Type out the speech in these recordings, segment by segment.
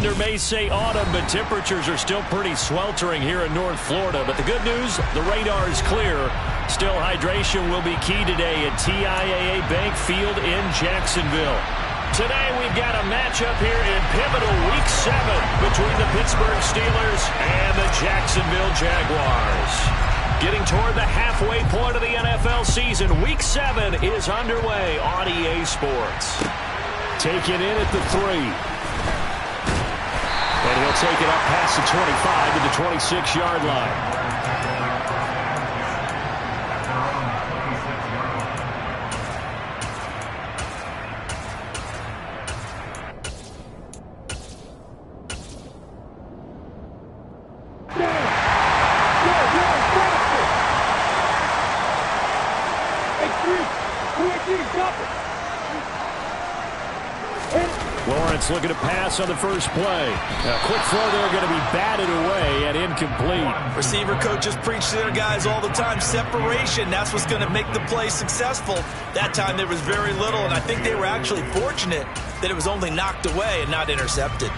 calendar may say autumn, but temperatures are still pretty sweltering here in North Florida. But the good news, the radar is clear. Still, hydration will be key today at TIAA Bank Field in Jacksonville. Today, we've got a matchup here in pivotal Week 7 between the Pittsburgh Steelers and the Jacksonville Jaguars. Getting toward the halfway point of the NFL season, Week 7 is underway on EA Sports. Taken in at the 3. And he'll take it up past the 25 to the 26-yard line. Lawrence looking to pass on the first play. A quick throw there, going to be batted away and incomplete. Receiver coaches preach to their guys all the time. Separation, that's what's going to make the play successful. That time there was very little, and I think they were actually fortunate that it was only knocked away and not intercepted.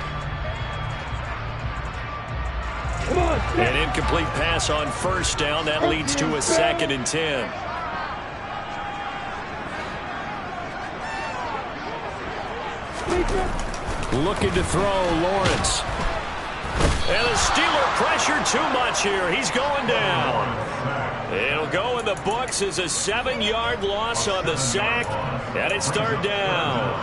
An incomplete pass on first down. That leads to a 2nd and 10. Looking to throw, Lawrence. And the Steeler pressure too much here. He's going down. It'll go in the books as a 7-yard loss on the sack, and it's 3rd down.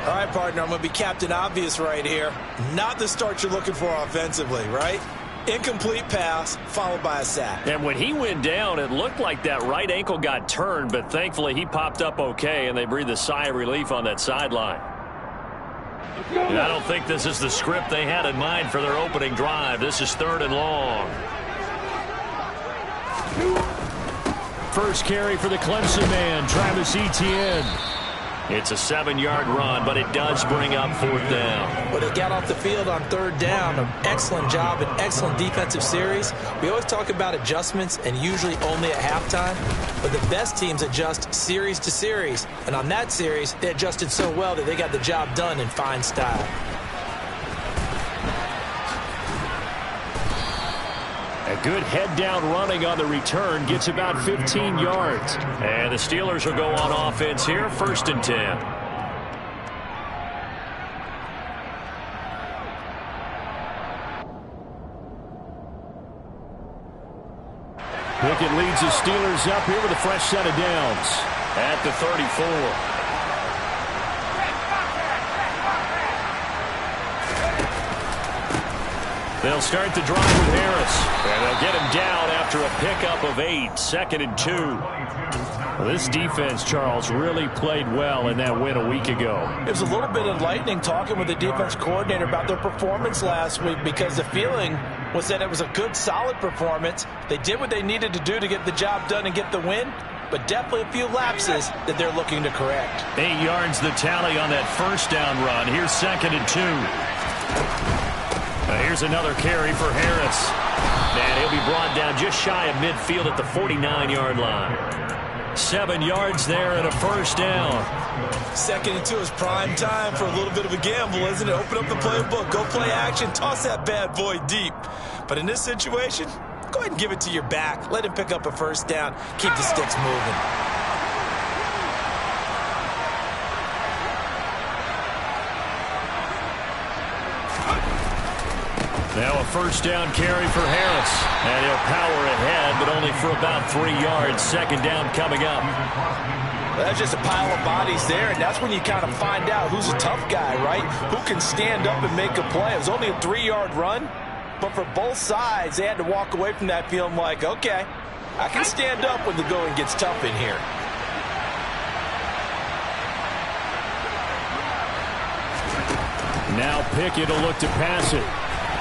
All right, partner, I'm going to be Captain Obvious right here. Not the start you're looking for offensively, right? Incomplete pass followed by a sack. And when he went down, it looked like that right ankle got turned, but thankfully he popped up okay, and they breathed a sigh of relief on that sideline. And I don't think this is the script they had in mind for their opening drive. This is 3rd and long. First carry for the Clemson man, Travis Etienne. It's a 7-yard run, but it does bring up 4th down. Well, they got off the field on 3rd down. An excellent job, an excellent defensive series. We always talk about adjustments, and usually only at halftime. But the best teams adjust series to series. And on that series, they adjusted so well that they got the job done in fine style. A good head-down running on the return gets about 15 yards. And the Steelers will go on offense here, 1st and 10. Pickett leads the Steelers up here with a fresh set of downs at the 34. They'll start the drive with Harris, and they'll get him down after a pickup of 8, 2nd and 2. Well, this defense, Charles, really played well in that win a week ago. It was a little bit enlightening talking with the defense coordinator about their performance last week, because the feeling was that it was a good, solid performance. They did what they needed to do to get the job done and get the win, but definitely a few lapses that they're looking to correct. 8 yards the tally on that first down run. Here's 2nd and 2. Here's another carry for Harris. And he'll be brought down just shy of midfield at the 49-yard line. 7 yards there and a first down. 2nd and 2 is prime time for a little bit of a gamble, isn't it? Open up the playbook, go play action, toss that bad boy deep. But in this situation, go ahead and give it to your back. Let him pick up a first down. Keep the sticks moving. Now a first down carry for Harris. And he'll power ahead, but only for about 3 yards. 2nd down coming up. That's just a pile of bodies there, and that's when you kind of find out who's a tough guy, right? Who can stand up and make a play. It was only a 3-yard run, but for both sides, they had to walk away from that feeling like, okay, I can stand up when the going gets tough in here. Now Pickett will look to pass it.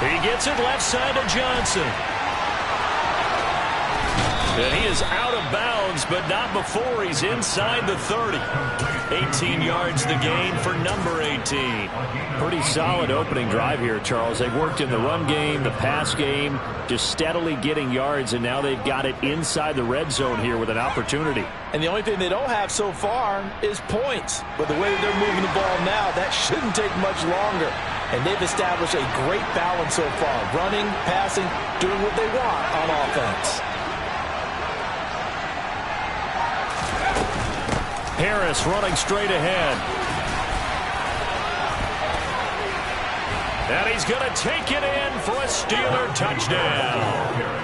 He gets it left side to Johnson. And he is out of bounds, but not before he's inside the 30. 18 yards the gain for number 18. Pretty solid opening drive here, Charles. They've worked in the run game, the pass game, just steadily getting yards, and now they've got it inside the red zone here with an opportunity. And the only thing they don't have so far is points. But the way that they're moving the ball now, that shouldn't take much longer. And they've established a great balance so far. Running, passing, doing what they want on offense. Harris running straight ahead. And he's going to take it in for a Steeler touchdown.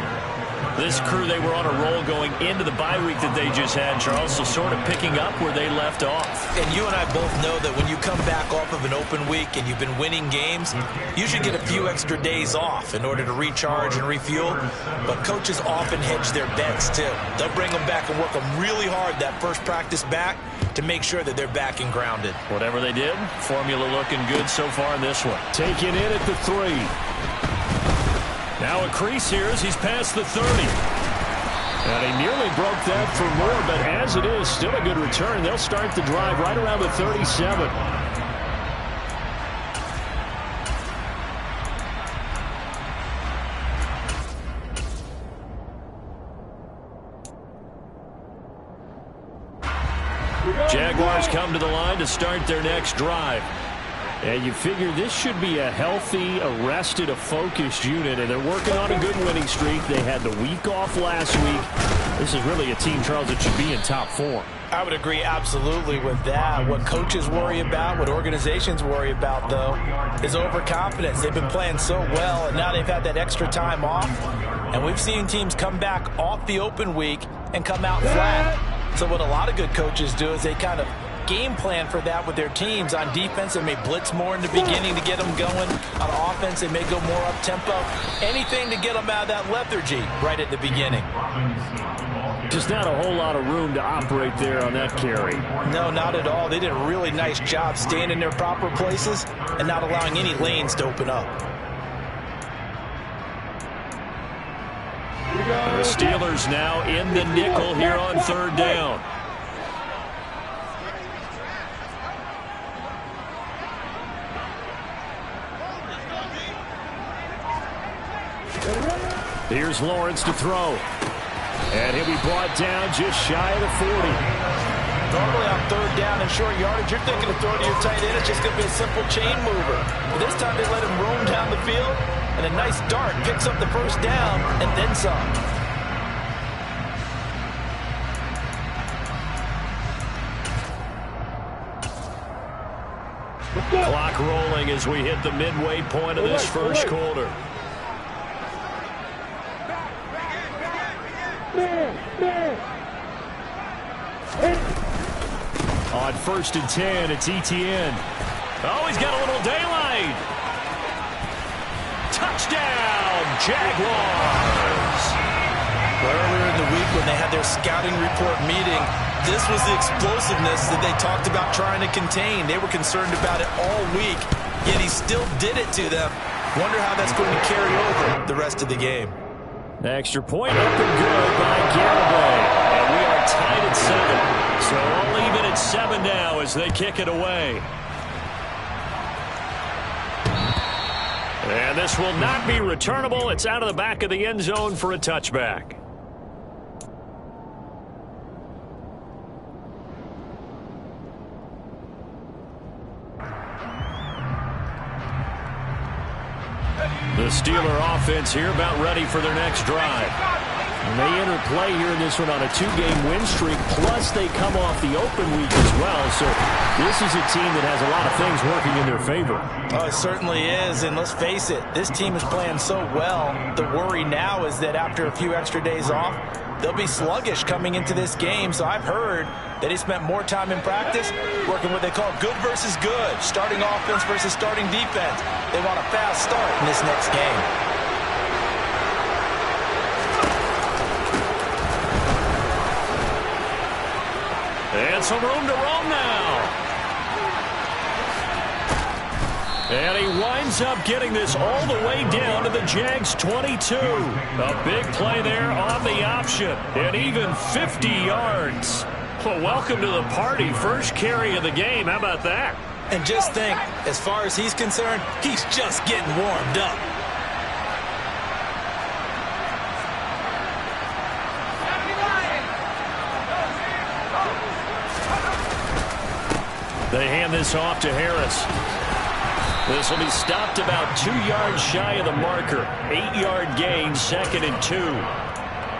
This crew, they were on a roll going into the bye week that they just had, Charles, so sort of picking up where they left off. And you and I both know that when you come back off of an open week and you've been winning games, you should get a few extra days off in order to recharge and refuel. But coaches often hedge their bets, too. They'll bring them back and work them really hard that first practice back to make sure that they're back and grounded. Whatever they did, formula looking good so far in this one. Taken in at the 3. Now a crease here as he's past the 30. And he nearly broke that for more, but as it is, still a good return. They'll start the drive right around the 37. Jaguars come to the line to start their next drive. And you figure this should be a healthy, a focused unit, and they're working on a good winning streak. They had the week off last week. This is really a team, Charles, that should be in top form. I would agree absolutely with that. What coaches worry about, what organizations worry about, though, is overconfidence. They've been playing so well, and now they've had that extra time off. And we've seen teams come back off the open week and come out flat. So what a lot of good coaches do is they kind of game plan for that with their teams. On defense, they may blitz more in the beginning to get them going. On offense, they may go more up-tempo. Anything to get them out of that lethargy right at the beginning. Just not a whole lot of room to operate there on that carry. No, not at all. They did a really nice job staying in their proper places and not allowing any lanes to open up. The Steelers now in the nickel here on 3rd down. Here's Lawrence to throw. And he'll be brought down just shy of the 40. Normally on 3rd down and short yardage, you're thinking of throwing to your tight end. It's just going to be a simple chain mover. But this time they let him roam down the field, and a nice dart picks up the 1st down and then some. Clock rolling as we hit the midway point of this first quarter. On 1st and 10, it's Etienne. Oh, he's got a little daylight. Touchdown, Jaguars. Earlier in the week when they had their scouting report meeting, this was the explosiveness that they talked about trying to contain. They were concerned about it all week, yet he still did it to them. Wonder how that's going to carry over the rest of the game. Extra point up and good by Garibay. And we are tied at 7. So all even at 7 now as they kick it away. And this will not be returnable. It's out of the back of the end zone for a touchback. The Steeler offense here about ready for their next drive. And they enter play here in this one on a 2-game win streak, plus they come off the open week as well. So this is a team that has a lot of things working in their favor. Oh, it certainly is, and let's face it, this team is playing so well. The worry now is that after a few extra days off, they'll be sluggish coming into this game. So I've heard that he spent more time in practice working what they call good versus good, starting offense versus starting defense. They want a fast start in this next game. And some room to roam now. And he winds up getting this all the way down to the Jags 22. A big play there on the option. And even 50 yards. Well, welcome to the party. First carry of the game. How about that? And just think, as far as he's concerned, he's just getting warmed up. They hand this off to Harris. This will be stopped about 2 yards shy of the marker. 8-yard gain, 2nd and 2.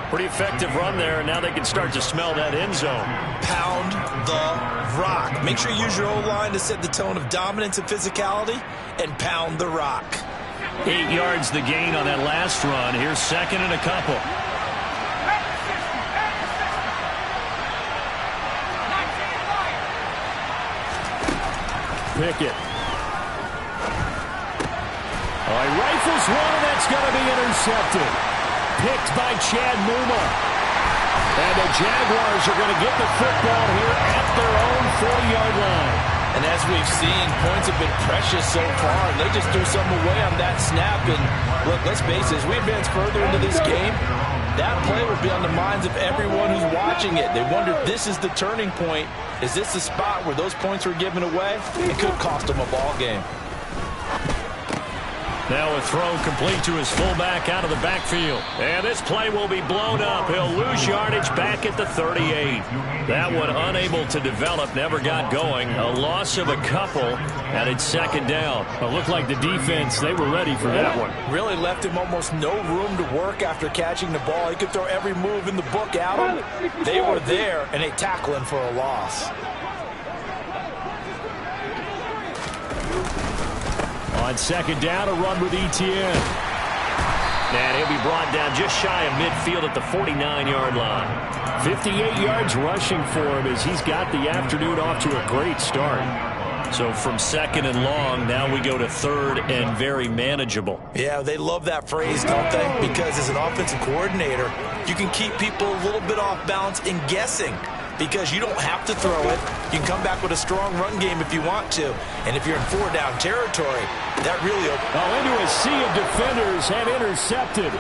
Pretty effective run there, and now they can start to smell that end zone. Pound the rock. Make sure you use your O-line to set the tone of dominance and physicality, and pound the rock. 8 yards the gain on that last run. Here's 2nd and a couple. Pickett. Oh, he rifles one, and that's going to be intercepted. Picked by Chad Muma. And the Jaguars are going to get the football here at their own 40-yard line. And as we've seen, points have been precious so far. And they just threw some away on that snap. And look, let's face it, as we advance further into this game, that play will be on the minds of everyone who's watching it. They wonder if this is the turning point. Is this the spot where those points were given away? It could cost them a ball game. Now a throw complete to his fullback out of the backfield. And this play will be blown up. He'll lose yardage back at the 38. That one unable to develop, never got going. A loss of a couple, and it's 2nd down. It looked like the defense, they were ready for that one. Really left him almost no room to work after catching the ball. He could throw every move in the book at him. They were there, and they tackle him for a loss. On 2nd down, a run with Etienne. And he'll be brought down just shy of midfield at the 49-yard line. 58 yards rushing for him as he's got the afternoon off to a great start. So from 2nd and long, now we go to 3rd and very manageable. Yeah, they love that phrase, don't they? Because as an offensive coordinator, you can keep people a little bit off balance in guessing. Because you don't have to throw it. You can come back with a strong run game if you want to. And if you're in 4-down territory, that really opens. Into a sea of defenders and intercepted.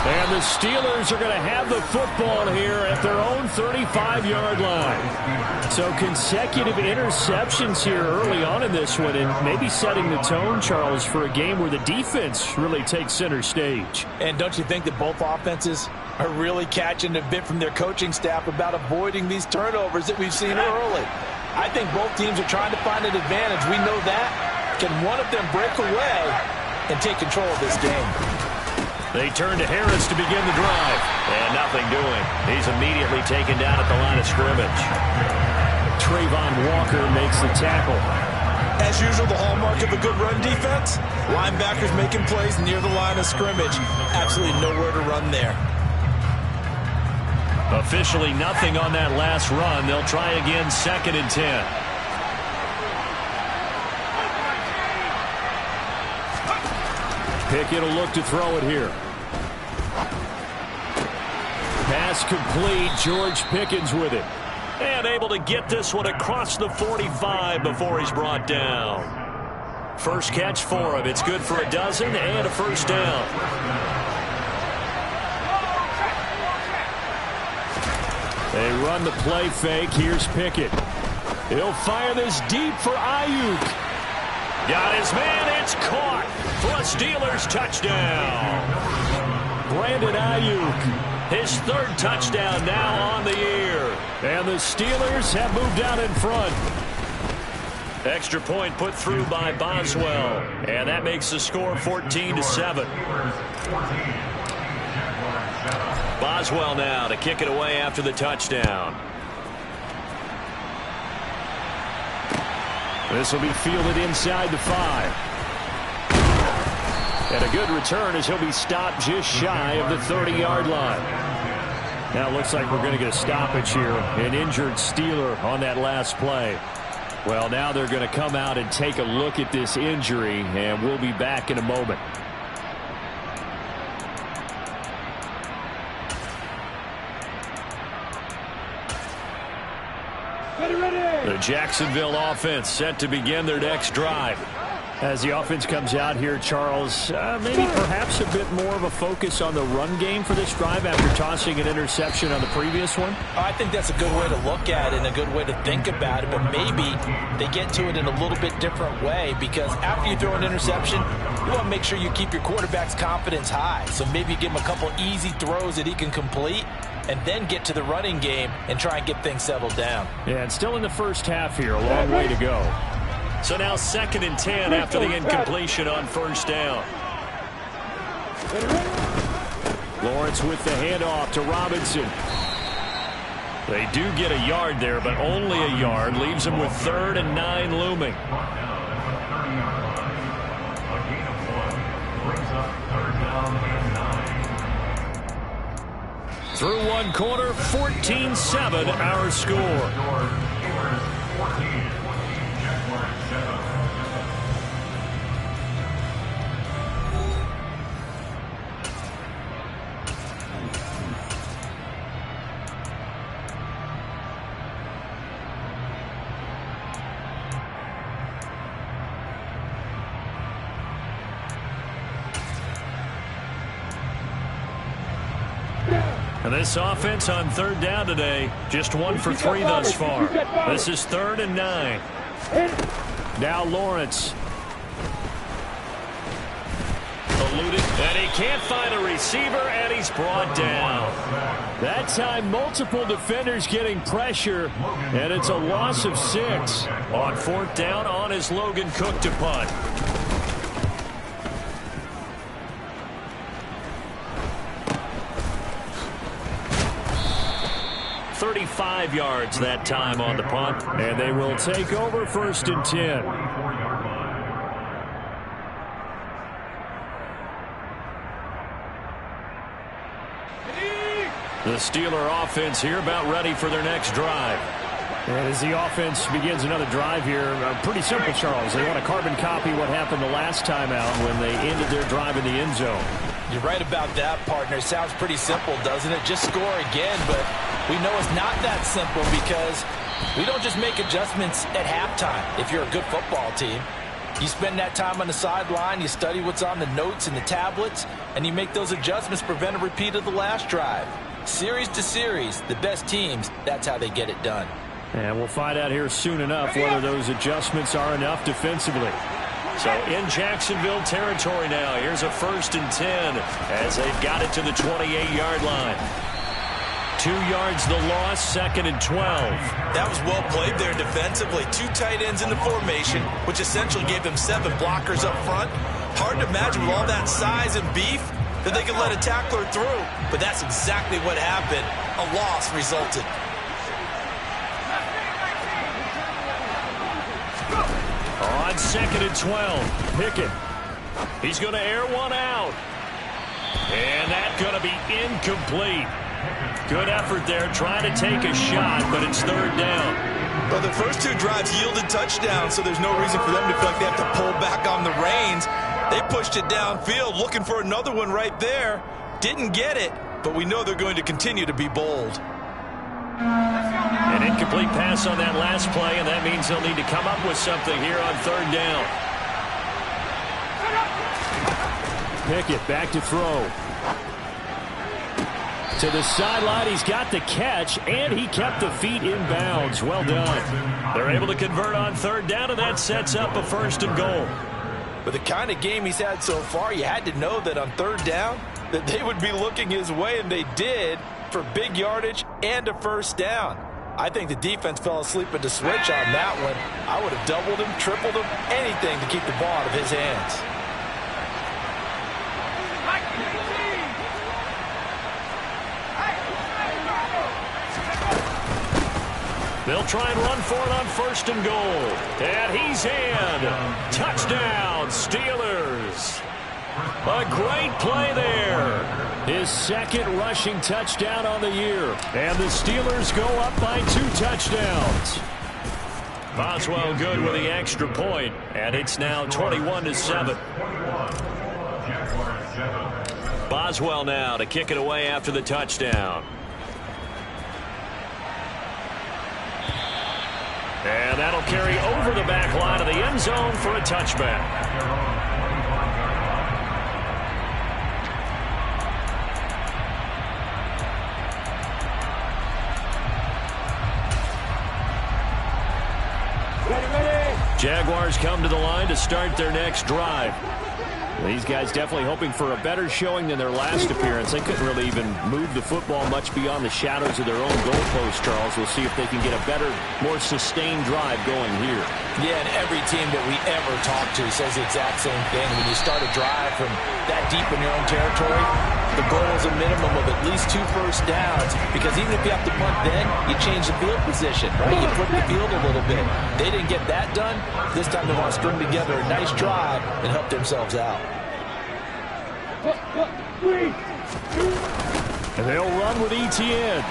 And the Steelers are going to have the football here at their own 35-yard line. So consecutive interceptions here early on in this one, and maybe setting the tone, Charles, for a game where the defense really takes center stage. And don't you think that both offenses are really catching a bit from their coaching staff about avoiding these turnovers that we've seen early? I think both teams are trying to find an advantage. We know that. Can one of them break away and take control of this game? They turn to Harris to begin the drive. And nothing doing. He's immediately taken down at the line of scrimmage. Trayvon Walker makes the tackle. As usual, the hallmark of a good run defense, linebackers making plays near the line of scrimmage. Absolutely nowhere to run there. Officially nothing on that last run. They'll try again, 2nd and 10. Pickett will look to throw it here. Pass complete. George Pickens with it. And able to get this one across the 45 before he's brought down. First catch for him. It's good for a dozen and a 1st down. They run the play fake. Here's Pickett. He'll fire this deep for Ayuk. Got his man. It's caught for a Steelers touchdown. Brandon Ayuk, his 3rd touchdown now on the year. And the Steelers have moved out in front. Extra point put through by Boswell. And that makes the score 14-7. Boswell now to kick it away after the touchdown. This will be fielded inside the 5. And a good return as he'll be stopped just shy of the 30-yard line. Now it looks like we're going to get a stoppage here. An injured Steeler on that last play. Well, now they're going to come out and take a look at this injury, and we'll be back in a moment. The Jacksonville offense set to begin their next drive. As the offense comes out here, Charles, maybe perhaps a bit more of a focus on the run game for this drive after tossing an interception on the previous one? I think that's a good way to look at it and a good way to think about it, but maybe they get to it in a little bit different way, because after you throw an interception, you want to make sure you keep your quarterback's confidence high. So maybe you give him a couple easy throws that he can complete, and then get to the running game and try and get things settled down. Yeah, and still in the first half here, a long way to go. So now 2nd and 10 after the incompletion on first down. Lawrence with the handoff to Robinson. They do get a yard there, but only a yard. Leaves them with 3rd and 9 looming. Through one quarter, 14-7 our score. And this offense on 3rd down today, just 1 for 3 thus far. This is 3rd and 9. Now Lawrence. Eluded, and he can't find a receiver, and he's brought down. That time, multiple defenders getting pressure, and it's a loss of 6. On 4th down, on is Logan Cook to punt. 35 yards that time on the punt, and they will take over 1st and 10. The Steeler offense here about ready for their next drive. And as the offense begins another drive here, pretty simple, Charles. They want to carbon copy what happened the last time out when they ended their drive in the end zone. You're right about that, partner. It sounds pretty simple, doesn't it? Just score again, but we know it's not that simple because we don't just make adjustments at halftime if you're a good football team. You spend that time on the sideline, you study what's on the notes and the tablets, and you make those adjustments to prevent a repeat of the last drive. Series to series, the best teams, that's how they get it done. And we'll find out here soon enough whether those adjustments are enough defensively. So in Jacksonville territory now, here's a 1st and 10 as they've got it to the 28-yard line. 2 yards the loss, 2nd and 12. That was well played there defensively. 2 tight ends in the formation, which essentially gave them 7 blockers up front. Hard to imagine with all that size and beef that they could let a tackler through, but that's exactly what happened. A loss resulted. On 2nd and 12, Pickett. He's going to air one out. And that's going to be incomplete. Good effort there, trying to take a shot, but it's 3rd down. Well, the first 2 drives yielded touchdowns, so there's no reason for them to feel like they have to pull back on the reins. They pushed it downfield, looking for another one right there. Didn't get it, but we know they're going to continue to be bold. An incomplete pass on that last play, and that means they'll need to come up with something here on 3rd down. Pickett back to throw. To the sideline, he's got the catch, and he kept the feet in bounds. Well done. They're able to convert on 3rd down, and that sets up a 1st and goal. With the kind of game he's had so far, you had to know that on 3rd down that they would be looking his way, and they did, for big yardage and a 1st down. I think the defense fell asleep at the switch on that one. I would have doubled him, tripled him, anything to keep the ball out of his hands. They'll try and run for it on 1st and goal. And he's in. Touchdown, Steelers. A great play there. His 2nd rushing touchdown on the year. And the Steelers go up by 2 touchdowns. Boswell good with the extra point, and it's now 21-7. Boswell now to kick it away after the touchdown. And that'll carry over the back line of the end zone for a touchback. Jaguars come to the line to start their next drive. These guys definitely hoping for a better showing than their last appearance. They couldn't really even move the football much beyond the shadows of their own goalpost, Charles. We'll see if they can get a better, more sustained drive going here. Yeah, and every team that we ever talk to says the exact same thing. When you start a drive from that deep in your own territory, the goal is a minimum of at least 2 first downs, because even if you have to punt then, you change the field position, right? You flip the field a little bit. They didn't get that done. This time they want to string together a nice drive and help themselves out. And they'll run with Etienne.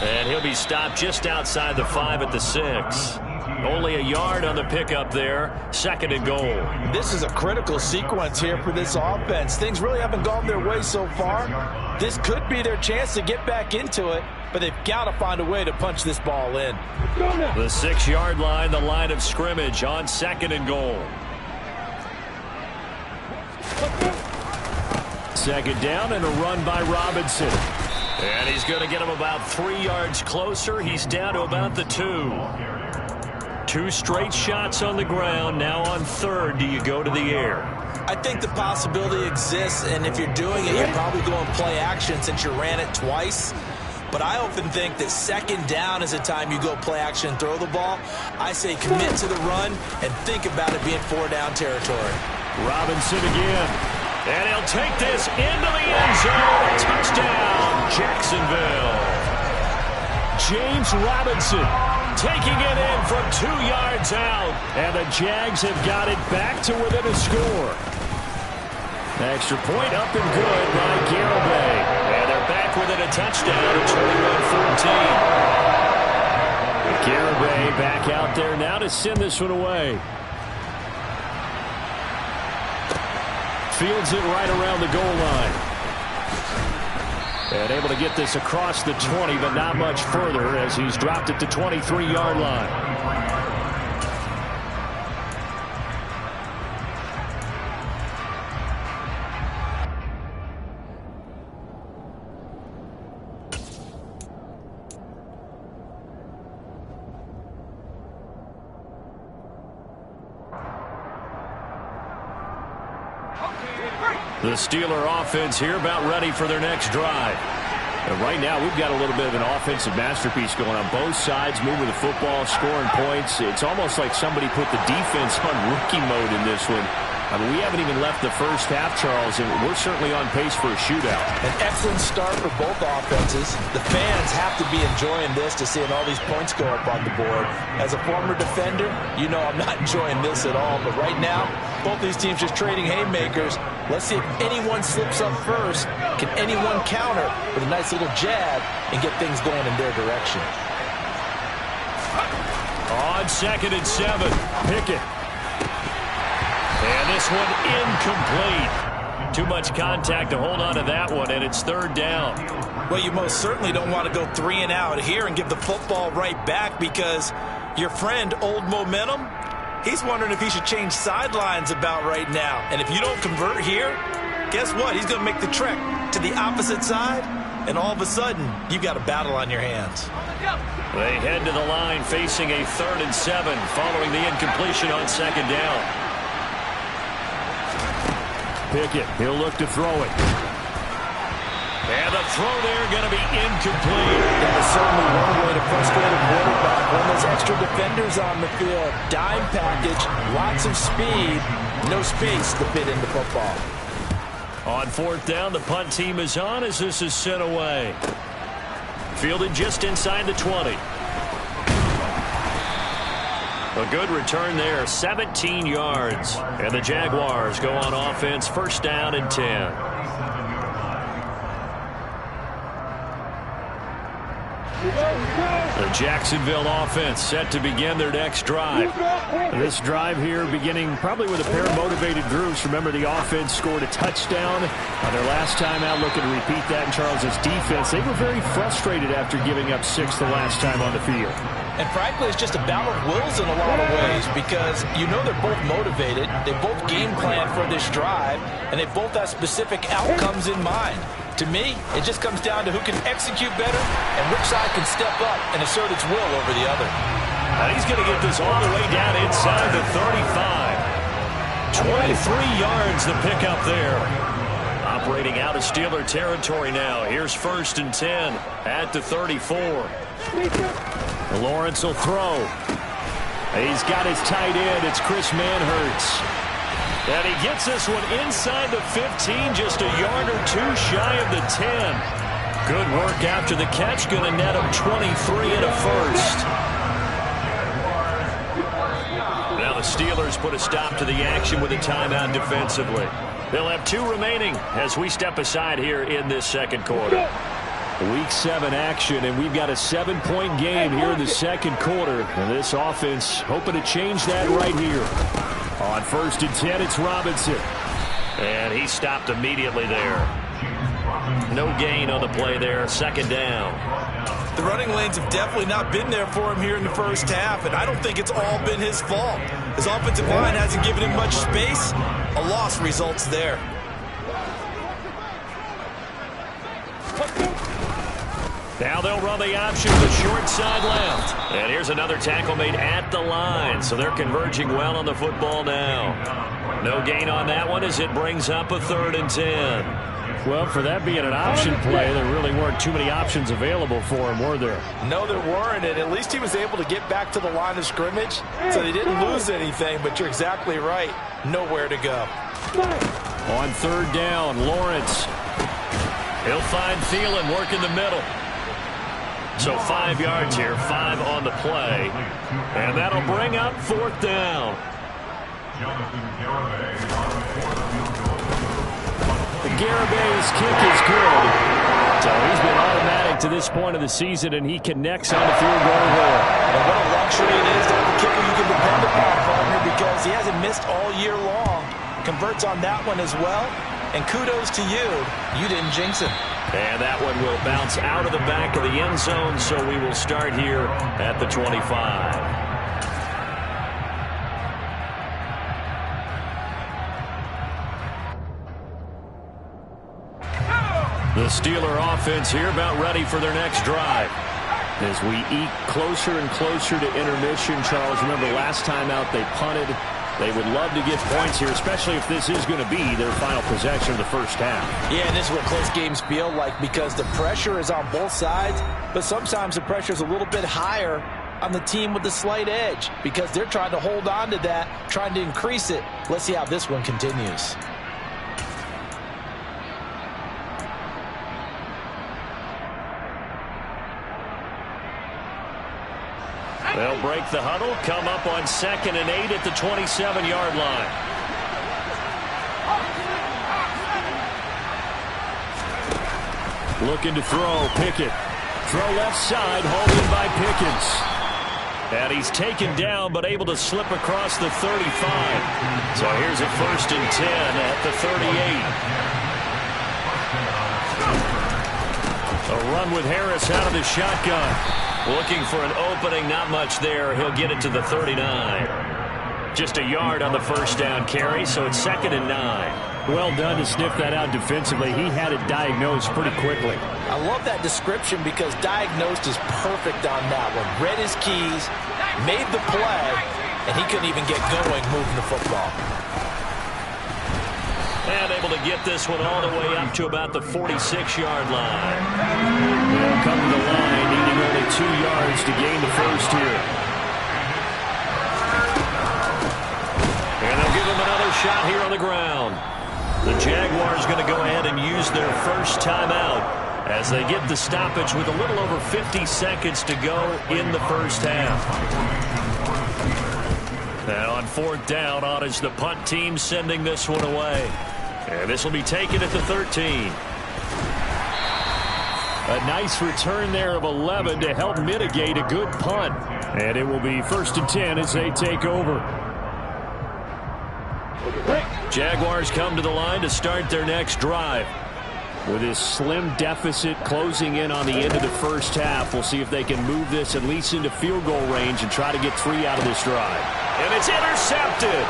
And he'll be stopped just outside the 5 at the 6. Only a yard on the pickup there. 2nd and goal. This is a critical sequence here for this offense. Things really haven't gone their way so far. This could be their chance to get back into it, but they've got to find a way to punch this ball in. The 6-yard line, the line of scrimmage on 2nd and goal. 2nd down and a run by Robinson. And he's going to get him about 3 yards closer. He's down to about the 2. 2 straight shots on the ground. Now on 3rd, do you go to the air? I think the possibility exists, and if you're doing it, you're probably going play action since you ran it twice. But I often think that 2nd down is the time you go play action and throw the ball. I say commit to the run and think about it being 4-down territory. Robinson again. And he'll take this into the end zone. Touchdown, Jacksonville. James Robinson taking it in from 2 yards out. And the Jags have got it back to within a score. Extra point up and good by Garibay. And they're back within a touchdown at 21-14. Garibay back out there now to send this one away. Fields it right around the goal line. And able to get this across the 20, but not much further as he's dropped it to 23-yard line. The Steeler offense here about ready for their next drive. And right now we've got a little bit of an offensive masterpiece going on both sides, moving the football, scoring points. It's almost like somebody put the defense on rookie mode in this one. I mean, we haven't even left the first half, Charles, and we're certainly on pace for a shootout. An excellent start for both offenses. The fans have to be enjoying this to seeing all these points go up on the board. As a former defender, you know I'm not enjoying this at all. But right now, both these teams just trading haymakers. Let's see if anyone slips up first. Can anyone counter with a nice little jab and get things going in their direction? On 2nd and 7, Pickett. And this one incomplete. Too much contact to hold on to that one, and it's 3rd down. Well, you most certainly don't want to go 3 and out here and give the football right back, because your friend, Old Momentum, he's wondering if he should change sidelines about right now. And if you don't convert here, guess what? He's going to make the trek to the opposite side, and all of a sudden, you've got a battle on your hands. They head to the line facing a 3rd and 7 following the incompletion on 2nd down. Pickett, he'll look to throw it. And the throw there going to be incomplete. That is certainly one way to frustrate a quarterback. When there's extra defenders on the field, dime package, lots of speed, no space to fit into football. On 4th down, the punt team is on as this is sent away. Fielded just inside the 20. A good return there, 17 yards. And the Jaguars go on offense, 1st down and 10. The Jacksonville offense set to begin their next drive. This drive here beginning probably with a pair of motivated groups. Remember, the offense scored a touchdown on their last time out, looking to repeat that in Charles's defense. They were very frustrated after giving up 6 the last time on the field. And frankly, it's just a battle of wills in a lot of ways, because you know they're both motivated, they both game plan for this drive, and they both have specific outcomes in mind. To me, it just comes down to who can execute better and which side can step up and assert its will over the other. And he's going to get this all the way down inside the 35. 23 yards the pickup there. Operating out of Steeler territory now. Here's 1st and 10 at the 34. Lawrence will throw. He's got his tight end. It's Chris Manhertz. And he gets this one inside the 15, just a yard or two shy of the 10. Good work after the catch. Going to net him 23 and a first. Now the Steelers put a stop to the action with a timeout defensively. They'll have 2 remaining as we step aside here in this second quarter. Week 7 action, and we've got a 7-point game here in the second quarter. And this offense hoping to change that right here. On 1st and 10, it's Robinson. And he stopped immediately there. No gain on the play there. 2nd down. The running lanes have definitely not been there for him here in the first half, and I don't think it's all been his fault. His offensive line hasn't given him much space. A loss results there. Now they'll run the option to the short side left. And here's another tackle made at the line. So they're converging well on the football now. No gain on that one as it brings up a 3rd and 10. Well, for that being an option play, there really weren't too many options available for him, were there? No, there weren't, and at least he was able to get back to the line of scrimmage, so they didn't lose anything, but you're exactly right. Nowhere to go. On 3rd down, Lawrence. He'll find Thielen working the middle. So 5 yards here, 5 on the play. And that'll bring up 4th down. Garabay's kick is good. So he's been automatic to this point of the season, and he connects on the field goal there. And what a luxury it is to have a kicker you can depend upon, partner, because he hasn't missed all year long. Converts on that one as well. And kudos to you. You didn't jinx him. And that one will bounce out of the back of the end zone, so we will start here at the 25. The Steeler offense here about ready for their next drive. As we eke closer and closer to intermission, Charles, remember last time out they punted. They would love to get points here, especially if this is going to be their final possession of the first half. Yeah, and this is what close games feel like because the pressure is on both sides, but sometimes the pressure is a little bit higher on the team with the slight edge because they're trying to hold on to that, trying to increase it. Let's see how this one continues. They'll break the huddle, come up on 2nd and 8 at the 27-yard line. Looking to throw, Pickett. Throw left side, hauled in by Pickens. And he's taken down, but able to slip across the 35. So here's a 1st and 10 at the 38. A run with Harris out of the shotgun. Looking for an opening, not much there. He'll get it to the 39. Just a yard on the first down carry, so it's 2nd and 9. Well done to sniff that out defensively. He had it diagnosed pretty quickly. I love that description because diagnosed is perfect on that one. Read his keys, made the play, and he couldn't even get going moving the football. And able to get this one all the way up to about the 46-yard line. They'll come to the line, needing only 2 yards to gain the first here. And they'll give him another shot here on the ground. The Jaguars going to go ahead and use their first timeout as they get the stoppage with a little over 50 seconds to go in the first half. And on 4th down, on is the punt team sending this one away. And this will be taken at the 13. A nice return there of 11 to help mitigate a good punt. And it will be 1st and 10 as they take over. Jaguars come to the line to start their next drive. With this slim deficit closing in on the end of the first half, we'll see if they can move this at least into field goal range and try to get 3 out of this drive. And it's intercepted.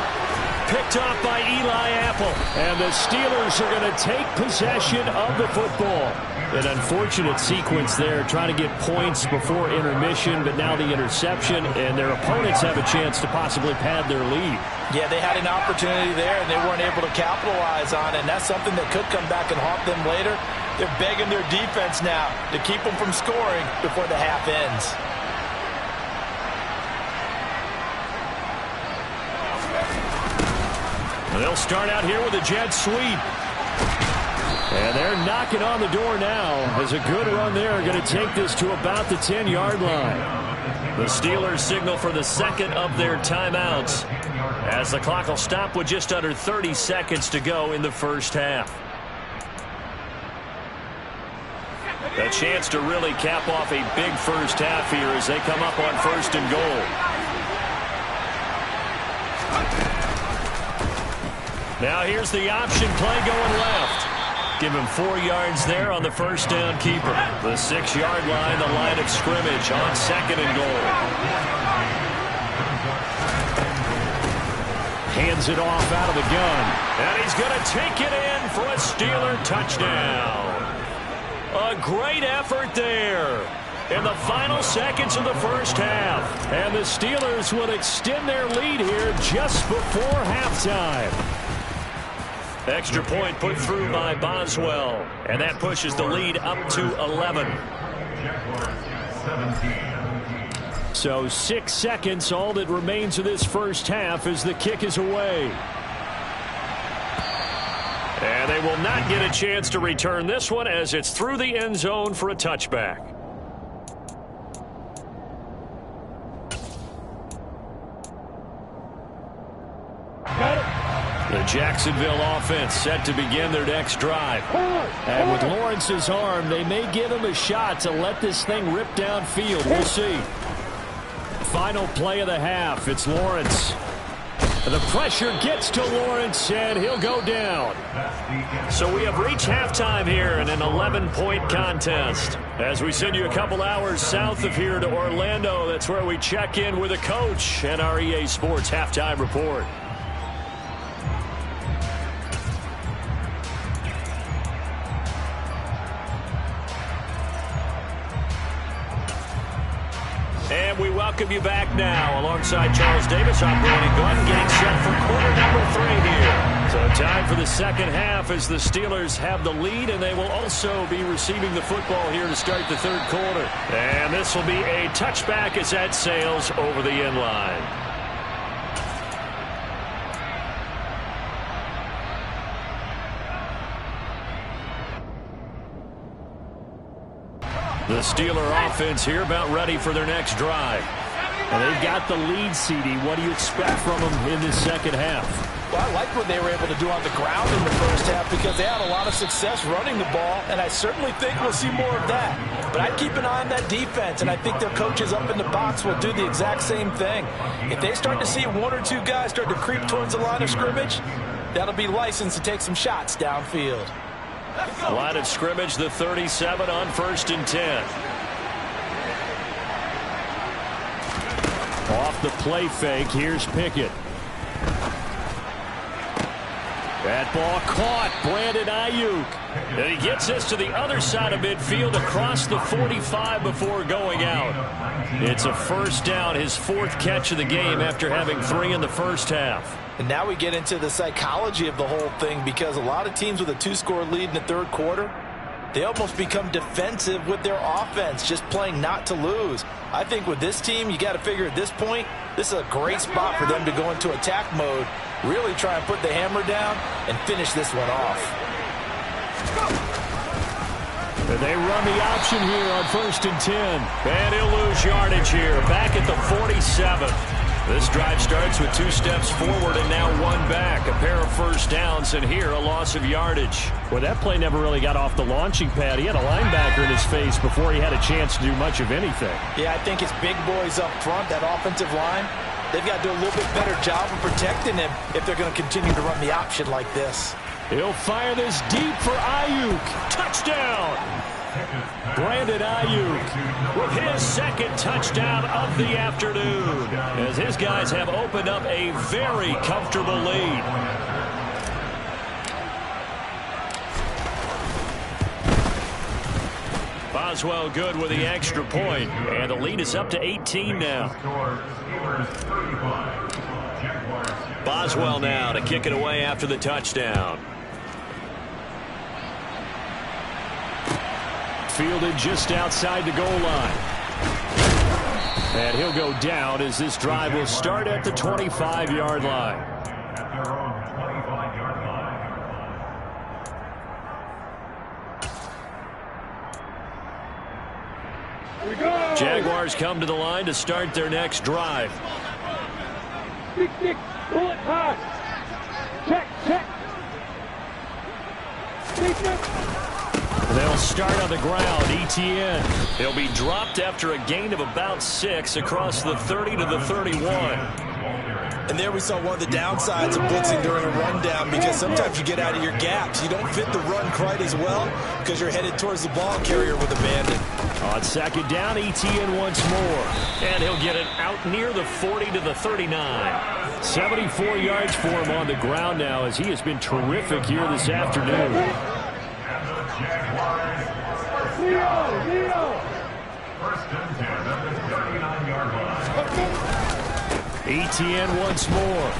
picked off by Eli Apple. And the Steelers are going to take possession of the football. An unfortunate sequence there, trying to get points before intermission, but now the interception, and their opponents have a chance to possibly pad their lead. Yeah, they had an opportunity there, and they weren't able to capitalize on it, and that's something that could come back and haunt them later. They're begging their defense now to keep them from scoring before the half ends. They'll start out here with a jet sweep. And they're knocking on the door now as a good run there. Going to take this to about the 10-yard line. The Steelers signal for the second of their timeouts as the clock will stop with just under 30 seconds to go in the first half. A chance to really cap off a big first half here as they come up on 1st and goal. Now here's the option play going left. Give him 4 yards there on the first down keeper. The 6-yard line, the line of scrimmage on 2nd and goal. Hands it off out of the gun. And he's going to take it in for a Steeler touchdown. A great effort there in the final seconds of the first half. And the Steelers will extend their lead here just before halftime. Extra point put through by Boswell. And that pushes the lead up to 11. So 6 seconds, all that remains of this first half as the kick is away. And they will not get a chance to return this one as it's through the end zone for a touchback. The Jacksonville offense set to begin their next drive. And with Lawrence's arm, they may give him a shot to let this thing rip downfield. We'll see. Final play of the half. It's Lawrence. And the pressure gets to Lawrence, and he'll go down. So we have reached halftime here in an 11-point contest. As we send you a couple hours south of here to Orlando, that's where we check in with a coach and our EA Sports Halftime Report. And we welcome you back now alongside Charles Davis operating gun, getting set for quarter number 3 here. So time for the second half as the Steelers have the lead, and they will also be receiving the football here to start the third quarter. And this will be a touchback as that sails over the end line. The Steeler offense here about ready for their next drive. And they've got the lead, CD. What do you expect from them in this second half? Well, I like what they were able to do on the ground in the first half because they had a lot of success running the ball, and I certainly think we'll see more of that. But I'd keep an eye on that defense, and I think their coaches up in the box will do the exact same thing. If they start to see 1 or 2 guys start to creep towards the line of scrimmage, that'll be licensed to take some shots downfield. Line of scrimmage, the 37 on 1st and 10. Off the play fake, here's Pickett. That ball caught, Brandon Ayuk. And he gets this to the other side of midfield across the 45 before going out. It's a first down, his 4th catch of the game after having 3 in the first half. And now we get into the psychology of the whole thing because a lot of teams with a 2-score lead in the third quarter, they almost become defensive with their offense, just playing not to lose. I think with this team, you got to figure at this point, this is a great spot for them to go into attack mode, really try and put the hammer down and finish this one off. And they run the option here on 1st and 10. And he'll lose yardage here, back at the 47. This drive starts with 2 steps forward and now 1 back. A pair of first downs, and here a loss of yardage. Well, that play never really got off the launching pad. He had a linebacker in his face before he had a chance to do much of anything. Yeah, I think his big boys up front, that offensive line, they've got to do a little bit better job of protecting him if they're going to continue to run the option like this. He'll fire this deep for Ayuk. Touchdown! Brandon Ayuk with his second touchdown of the afternoon, as his guys have opened up a very comfortable lead. Boswell good with the extra point, and the lead is up to 18 now. Boswell now to kick it away after the touchdown. Fielded just outside the goal line. And he'll go down as this drive will start at the 25-yard line. Jaguars come to the line to start their next drive. Six, pull it high. Check. They'll start on the ground. Etienne. He'll be dropped after a gain of about 6 across the 30 to the 31. And there we saw one of the downsides of blitzing during a rundown, because sometimes you get out of your gaps. You don't fit the run quite as well because you're headed towards the ball carrier with abandon. On second down, Etienne once more. And he'll get it out near the 40 to the 39. 74 yards for him on the ground now, as he has been terrific here this afternoon. Leo. First and 10 at the 39-yard line. Etienne once more.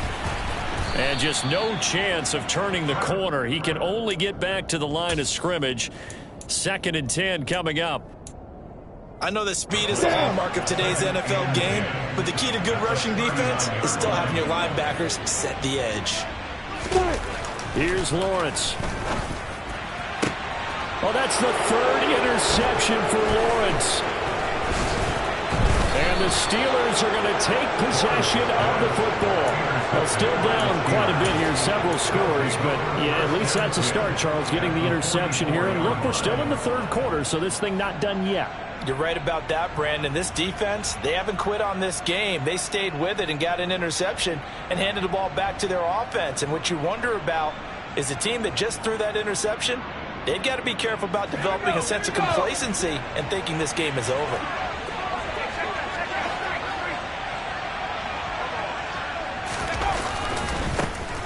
And just no chance of turning the corner. He can only get back to the line of scrimmage. 2nd and 10 coming up. I know that speed is the hallmark of today's NFL game, but the key to good rushing defense is still having your linebackers set the edge. Here's Lawrence. Oh, that's the 3rd interception for Lawrence. And the Steelers are going to take possession of the football. Well, still down quite a bit here, several scores, but yeah, at least that's a start, Charles, getting the interception here. And look, we're still in the 3rd quarter, so this thing not done yet. You're right about that, Brandon. This defense, they haven't quit on this game. They stayed with it and got an interception and handed the ball back to their offense. And what you wonder about is a team that just threw that interception, they've got to be careful about developing a sense of complacency and thinking this game is over.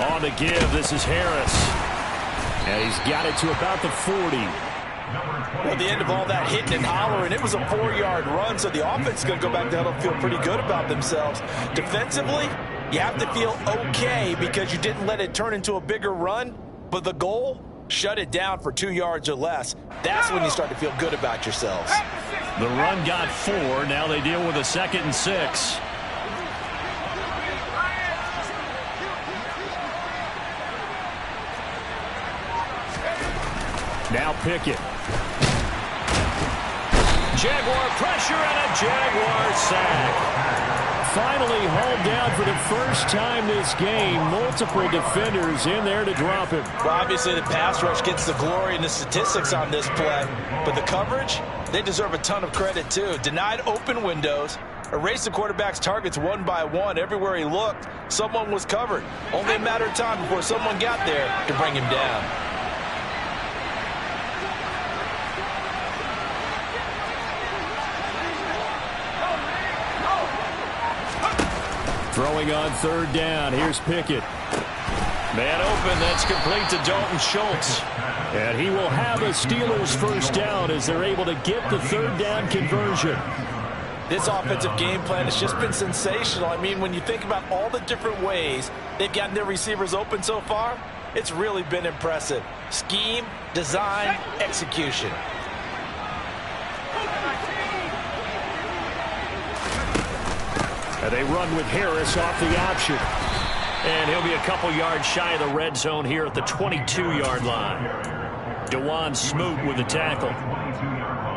On the give, this is Harris. And he's got it to about the 40. Well, at the end of all that hitting and hollering, it was a 4-yard run, so the offense is going to go back there and feel pretty good about themselves. Defensively, you have to feel okay because you didn't let it turn into a bigger run, but the goal, shut it down for 2 yards or less. That's when you start to feel good about yourselves. The run got 4. Now they deal with a 2nd and 6. Now Pickett. Jaguar pressure and a Jaguar sack. Finally hauled down for the first time this game. Multiple defenders in there to drop him. Well, obviously the pass rush gets the glory and the statistics on this play, but the coverage, they deserve a ton of credit too. Denied open windows, erased the quarterback's targets one by one. Everywhere he looked, someone was covered. Only a matter of time before someone got there to bring him down. Throwing on 3rd down. Here's Pickett. Man open. That's complete to Dalton Schultz. And he will have a Steelers first down as they're able to get the 3rd down conversion. This offensive game plan has just been sensational. I mean, when you think about all the different ways they've gotten their receivers open so far, it's really been impressive. Scheme, design, execution. And they run with Harris off the option. And he'll be a couple yards shy of the red zone here at the 22-yard line. DeJuan Smoot with the tackle.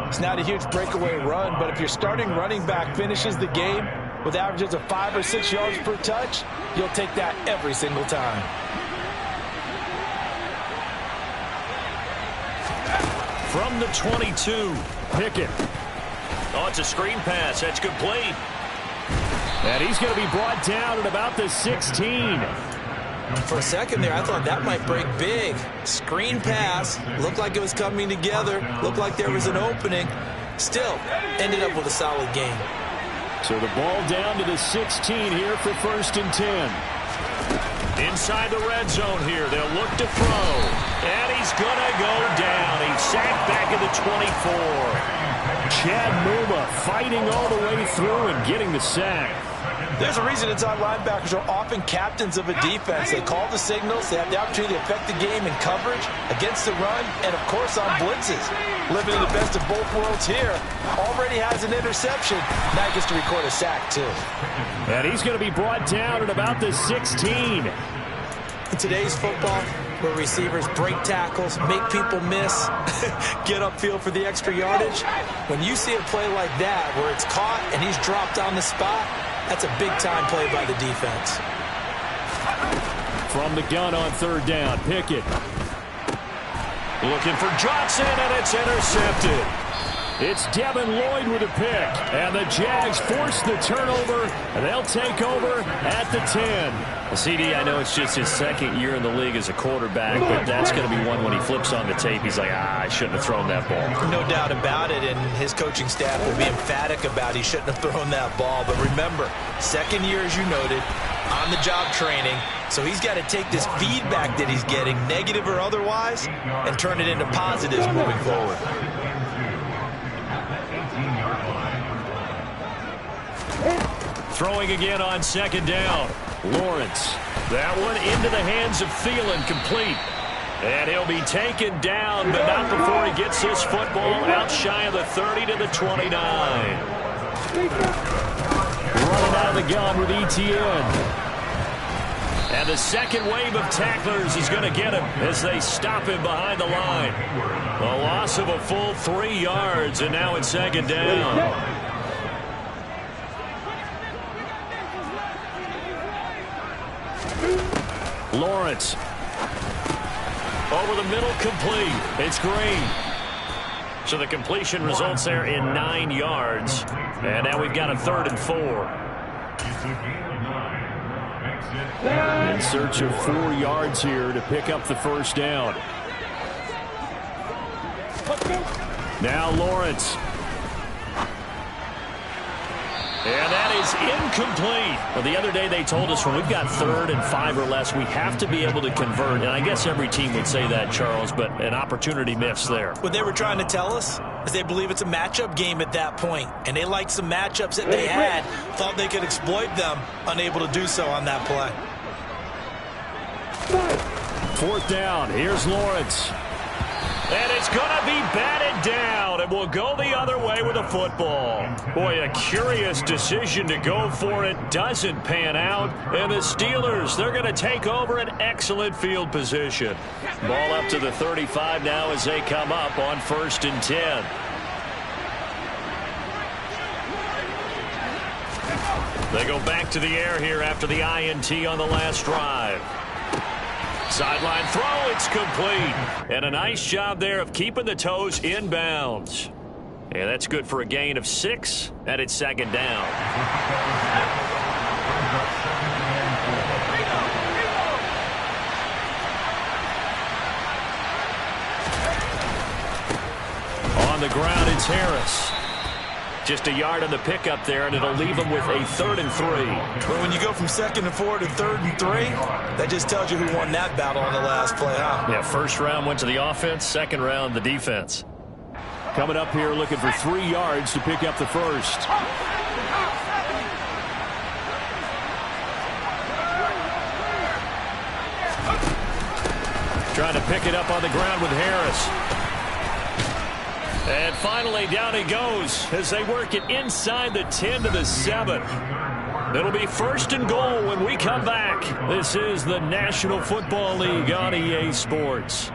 It's not a huge breakaway run, but if your starting running back finishes the game with averages of 5 or 6 yards per touch, you'll take that every single time. From the 22, Pickett. Oh, it's a screen pass. That's complete. And he's going to be brought down at about the 16. For a second there, I thought that might break big. Screen pass. Looked like it was coming together. Looked like there was an opening. Still, ended up with a solid game. So the ball down to the 16 here for 1st and 10. Inside the red zone here. They'll look to throw. And he's going to go down. He's sacked back at the 24. Chad Muma fighting all the way through and getting the sack. There's a reason inside linebackers are often captains of a defense. They call the signals. They have the opportunity to affect the game in coverage, against the run, and, of course, on blitzes. Living in the best of both worlds here. Already has an interception. Now he gets to record a sack, too. And he's going to be brought down at about the 16. In today's football, where receivers break tackles, make people miss, get upfield for the extra yardage, when you see a play like that where it's caught and he's dropped on the spot, that's a big-time play by the defense. From the gun on 3rd down, Pickett. Looking for Johnson, and it's intercepted. It's Devin Lloyd with a pick, and the Jags force the turnover, and they'll take over at the 10. Well, CD, I know it's just his 2nd year in the league as a quarterback, but that's going to be one when he flips on the tape, he's like, I shouldn't have thrown that ball. No doubt about it, and his coaching staff will be emphatic about he shouldn't have thrown that ball. But remember, 2nd year, as you noted, on-the-job training, so he's got to take this feedback that he's getting, negative or otherwise, and turn it into positives moving forward. Throwing again on 2nd down. Lawrence. That one into the hands of Thielen, complete. And he'll be taken down, but not before he gets his football out shy of the 30 to the 29. Running out of the gun with ETN. And the second wave of tacklers is going to get him as they stop him behind the line. A loss of a full 3 yards, and now it's 2nd down. Lawrence. Over the middle, complete. It's Green. So the completion results there in 9 yards. And now we've got a 3rd and 4. In search of 4 yards here to pick up the 1st down. Now Lawrence. And that is incomplete. Well, the other day they told us when we've got 3rd and 5 or less, we have to be able to convert. And I guess every team would say that, Charles, but an opportunity missed there. What they were trying to tell us is they believe it's a matchup game at that point. And they liked some matchups that they had, thought they could exploit them, unable to do so on that play. 4th down. Here's Lawrence. And it's going to be batted down, and we'll go the other way with a football. Boy, a curious decision to go for it. Doesn't pan out. And the Steelers, they're going to take over an excellent field position. Ball up to the 35 now as they come up on 1st and 10. They go back to the air here after the INT on the last drive. Sideline throw, it's complete. And a nice job there of keeping the toes inbounds. And that's good for a gain of 6, and it's 2nd down. On the ground, it's Harris. Just a yard on the pickup there, and it'll leave them with a 3rd and 3. But when you go from 2nd and 4 to 3rd and 3, that just tells you who won that battle on the last play, huh? Yeah, 1st round went to the offense, 2nd round the defense. Coming up here looking for 3 yards to pick up the 1st. Trying to pick it up on the ground with Harris. And finally, down he goes as they work it inside the 10 to the 7. It'll be 1st and goal when we come back. This is the National Football League on EA Sports.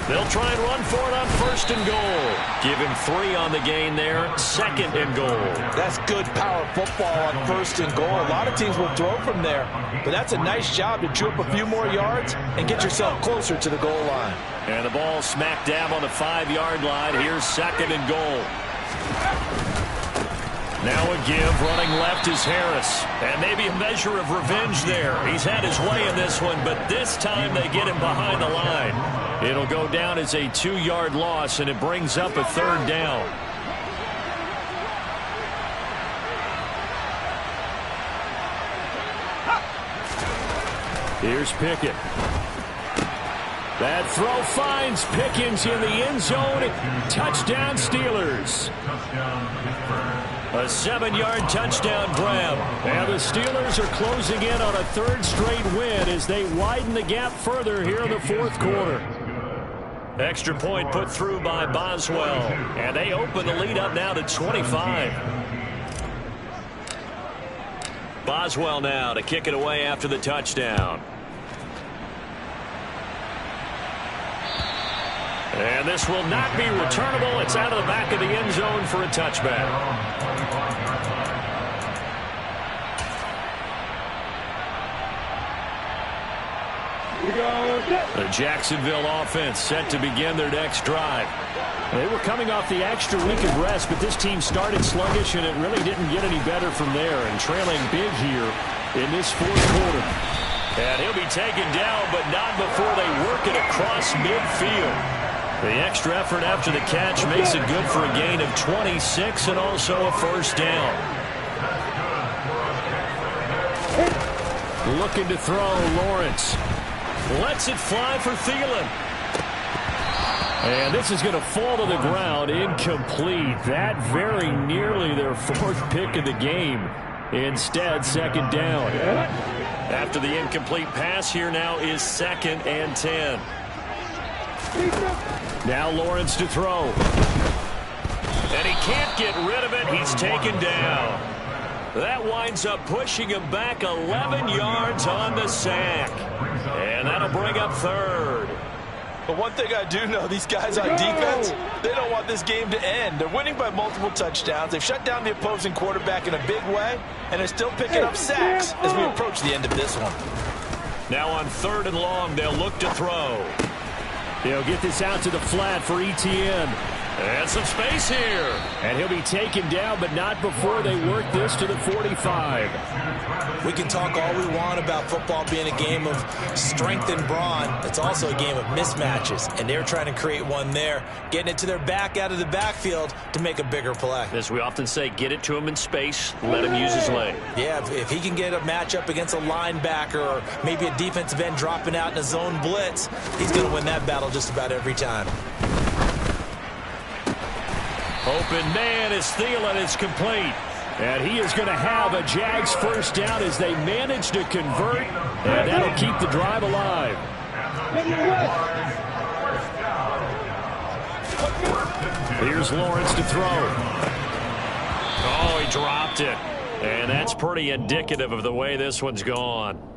They'll try and run for it on 1st and goal. Give him 3 on the gain there. 2nd and goal. That's good power football on 1st and goal. A lot of teams will throw from there, but that's a nice job to chew up a few more yards and get yourself closer to the goal line. And the ball smack dab on the 5-yard line. Here's 2nd and goal. Now a give, running left is Harris. And maybe a measure of revenge there. He's had his way in this one, but this time they get him behind the line. It'll go down as a 2-yard loss, and it brings up a 3rd down. Here's Pickett. That throw finds Pickens in the end zone. Touchdown Steelers. A 7-yard touchdown grab. And the Steelers are closing in on a 3rd straight win as they widen the gap further here in the 4th quarter. Extra point put through by Boswell. And they open the lead up now to 25. Boswell now to kick it away after the touchdown. And this will not be returnable. It's out of the back of the end zone for a touchback. The Jacksonville offense set to begin their next drive. They were coming off the extra week of rest, but this team started sluggish, and it really didn't get any better from there, and trailing big here in this 4th quarter. And he'll be taken down, but not before they work it across midfield. The extra effort after the catch makes it good for a gain of 26 and also a 1st down. Looking to throw, Lawrence. Lets it fly for Thielen. And this is going to fall to the ground, incomplete. That very nearly their 4th pick of the game. Instead, 2nd down. After the incomplete pass, here now is 2nd and 10. Now Lawrence to throw. And he can't get rid of it. He's taken down. That winds up pushing him back 11 yards on the sack. And that'll bring up 3rd. But one thing I do know, these guys on defense, they don't want this game to end. They're winning by multiple touchdowns. They've shut down the opposing quarterback in a big way, and they're still picking up sacks as we approach the end of this one. Now on 3rd and long, they'll look to throw. They'll get this out to the flat for Etienne. And some space here. And he'll be taken down, but not before they work this to the 45. We can talk all we want about football being a game of strength and brawn. It's also a game of mismatches, and they're trying to create one there, getting it to their back out of the backfield to make a bigger play. As we often say, get it to him in space, let him use his leg. Yeah, if he can get a matchup against a linebacker or maybe a defensive end dropping out in a zone blitz, he's going to win that battle just about every time. Open man is Thielen. It's complete. And he is going to have a Jags 1st down as they manage to convert. And that'll keep the drive alive. Here's Lawrence to throw. Oh, he dropped it. And that's pretty indicative of the way this one's gone.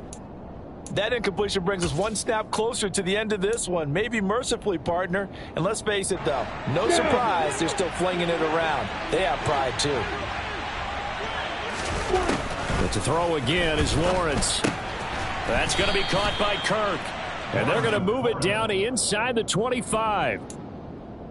That incompletion brings us one snap closer to the end of this one. Maybe mercifully, partner. And let's face it, though, no surprise, they're still flinging it around. They have pride, too. But to throw again is Lawrence. That's going to be caught by Kirk. And they're going to move it down to inside the 25.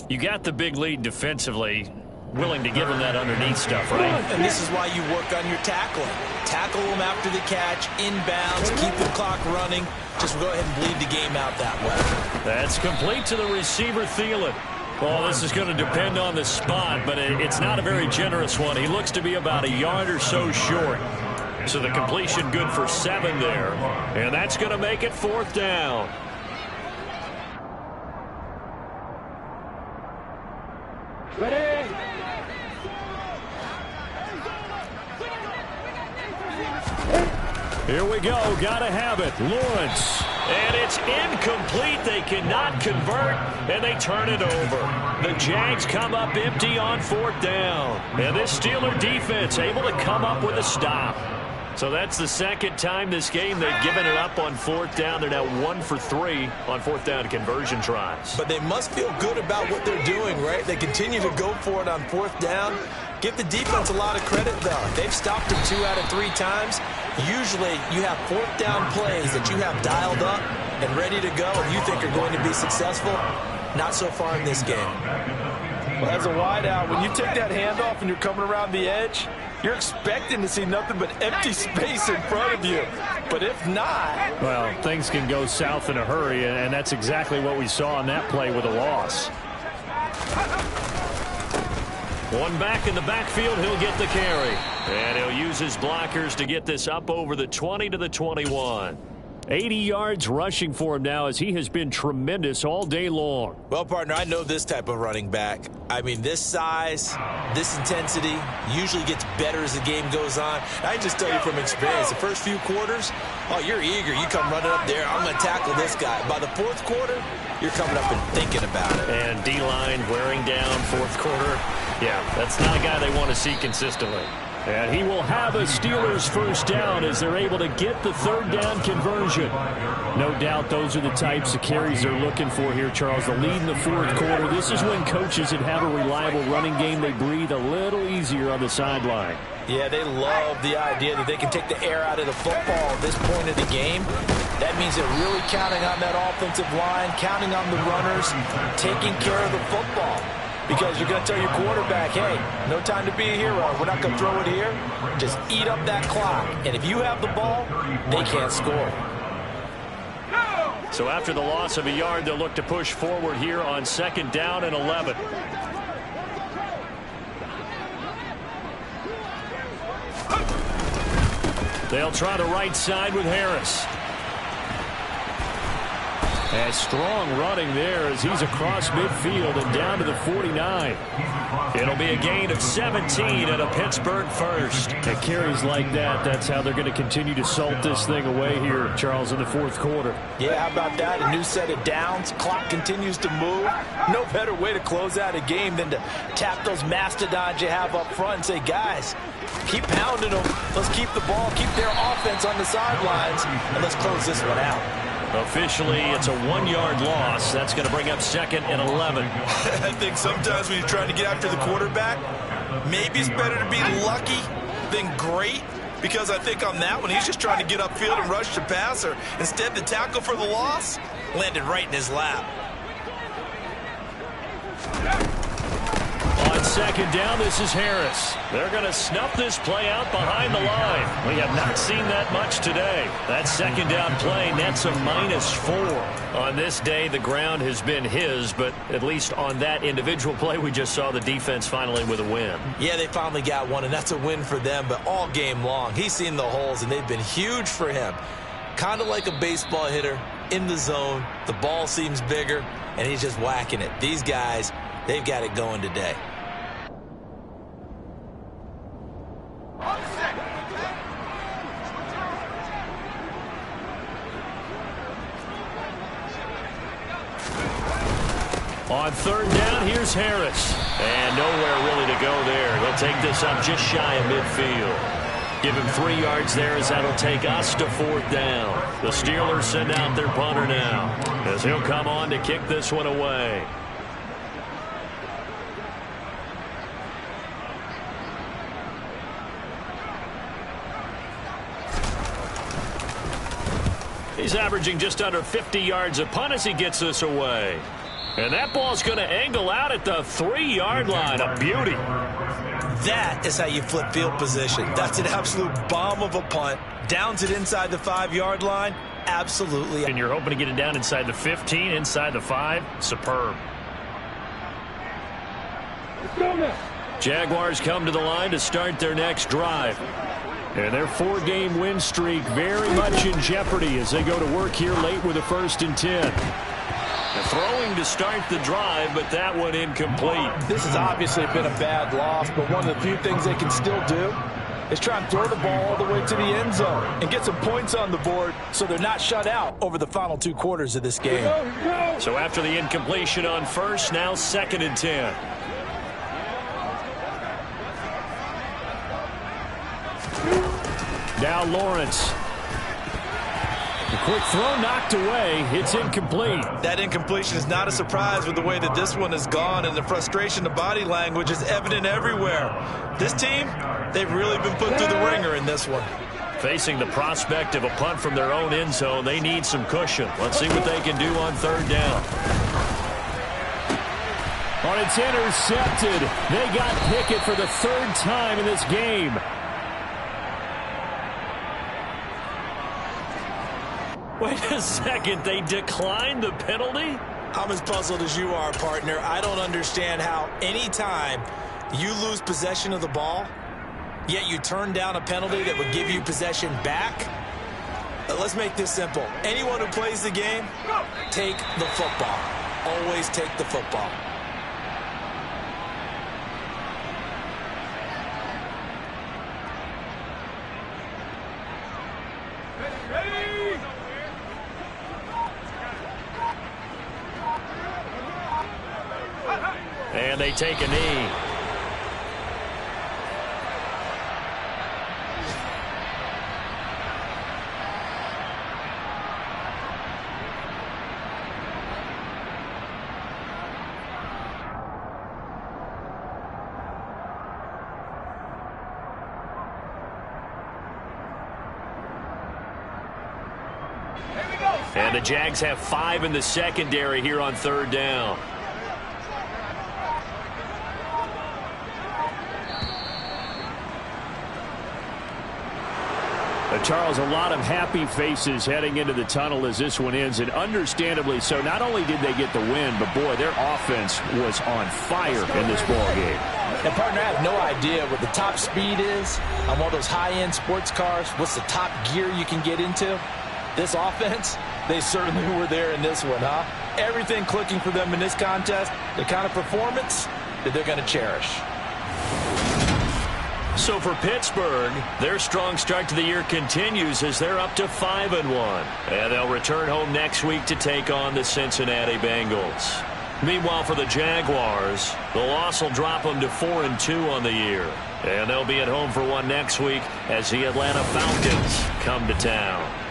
You got the big lead defensively. Willing to give him that underneath stuff, right? And this is why you work on your tackling. Tackle them after the catch, inbounds, keep the clock running. Just go ahead and bleed the game out that way. That's complete to the receiver, Thielen. Well, this is going to depend on the spot, but it's not a very generous one. He looks to be about a yard or so short. So the completion good for 7 there. And that's going to make it 4th down. Ready? Here we go. Gotta have it. Lawrence. And it's incomplete. They cannot convert, and they turn it over. The Jags come up empty on 4th down. And this Steeler defense able to come up with a stop. So that's the second time this game they've given it up on fourth down. They're now 1 for 3 on fourth down conversion tries. But they must feel good about what they're doing, right? They continue to go for it on fourth down. Give the defense a lot of credit, though. They've stopped them 2 out of 3 times. Usually you have fourth down plays that you have dialed up and ready to go and you think are going to be successful. Not so far in this game. Well, as a wideout, when you take that handoff and you're coming around the edge, you're expecting to see nothing but empty space in front of you. But if not... Well, things can go south in a hurry, and that's exactly what we saw on that play with a loss. One back in the backfield, he'll get the carry. And he'll use his blockers to get this up over the 20 to the 21. 80 yards rushing for him now as he has been tremendous all day long. Well, partner, I know this type of running back. I mean, this size, this intensity usually gets better as the game goes on. I can just tell you from experience, the first few quarters, oh, you're eager. You come running up there, I'm going to tackle this guy. By the fourth quarter, you're coming up and thinking about it. And D-line wearing down fourth quarter. Yeah, that's not a guy they want to see consistently. And he will have a Steelers first down as they're able to get the third down conversion. No doubt those are the types of carries they're looking for here, Charles. The lead in the fourth quarter. This is when coaches that have a reliable running game, they breathe a little easier on the sideline. Yeah, they love the idea that they can take the air out of the football at this point of the game. That means they're really counting on that offensive line, counting on the runners, taking care of the football. Because you're going to tell your quarterback, hey, no time to be a hero. We're not going to throw it here. Just eat up that clock. And if you have the ball, they can't score. So after the loss of a yard, they'll look to push forward here on second down and 11. They'll try the right side with Harris. And strong running there as he's across midfield and down to the 49. It'll be a gain of 17 and a Pittsburgh first. And carries like that, that's how they're going to continue to salt this thing away here, Charles, in the fourth quarter. Yeah, how about that? A new set of downs. Clock continues to move. No better way to close out a game than to tap those mastodons you have up front and say, guys, keep pounding them. Let's keep the ball, keep their offense on the sidelines, and let's close this one out. Officially, it's a 1-yard loss. That's going to bring up second and 11. I think sometimes when you're trying to get after the quarterback, maybe it's better to be lucky than great, because I think on that one, he's just trying to get upfield and rush the passer. Instead, the tackle for the loss landed right in his lap. On second down, this is Harris. They're going to snuff this play out behind the line. We have not seen that much today. That second down play nets a -4. On this day, the ground has been his, but at least on that individual play, we just saw the defense finally with a win. Yeah, they finally got one, and that's a win for them, but all game long, he's seen the holes, and they've been huge for him. Kind of like a baseball hitter in the zone. The ball seems bigger, and he's just whacking it. These guys, they've got it going today. On third down, here's Harris. And nowhere really to go there. He'll take this up just shy of midfield. Give him 3 yards there as that'll take us to fourth down. The Steelers send out their punter now as he'll come on to kick this one away. He's averaging just under 50 yards a punt as he gets this away. And that ball's going to angle out at the 3-yard line. A beauty. That is how you flip field position. That's an absolute bomb of a punt. Downs it inside the 5-yard line. Absolutely. And you're hoping to get it down inside the 15, inside the 5. Superb. Jaguars come to the line to start their next drive. And their 4-game win streak very much in jeopardy as they go to work here late with a 1st and 10. Throwing to start the drive, but that one incomplete. This has obviously been a bad loss, but one of the few things they can still do is try and throw the ball all the way to the end zone and get some points on the board so they're not shut out over the final 2 quarters of this game. So after the incompletion on first, now 2nd and 10. Now Lawrence. A quick throw knocked away. It's incomplete. That incompletion is not a surprise with the way that this one has gone, and the frustration, the body language is evident everywhere. This team, they've really been put through the ringer in this one. Facing the prospect of a punt from their own end zone, they need some cushion. Let's see what they can do on third down. On it's intercepted. They got Pickett for the third time in this game. Wait a second, they declined the penalty? I'm as puzzled as you are, partner. I don't understand how any time you lose possession of the ball, yet you turn down a penalty that would give you possession back. Let's make this simple. Anyone who plays the game, take the football. Always take the football. And they take a knee. And the Jags have 5 in the secondary here on third down. Charles, a lot of happy faces heading into the tunnel as this one ends, and understandably so. Not only did they get the win, but, boy, their offense was on fire in this ballgame. And, partner, I have no idea what the top speed is on one of those high-end sports cars. What's the top gear you can get into? This offense, they certainly were there in this one, huh? Everything clicking for them in this contest, the kind of performance that they're going to cherish. So for Pittsburgh, their strong start to the year continues as they're up to 5-1. And they'll return home next week to take on the Cincinnati Bengals. Meanwhile, for the Jaguars, the loss will drop them to 4-2 on the year. And they'll be at home for one next week as the Atlanta Falcons come to town.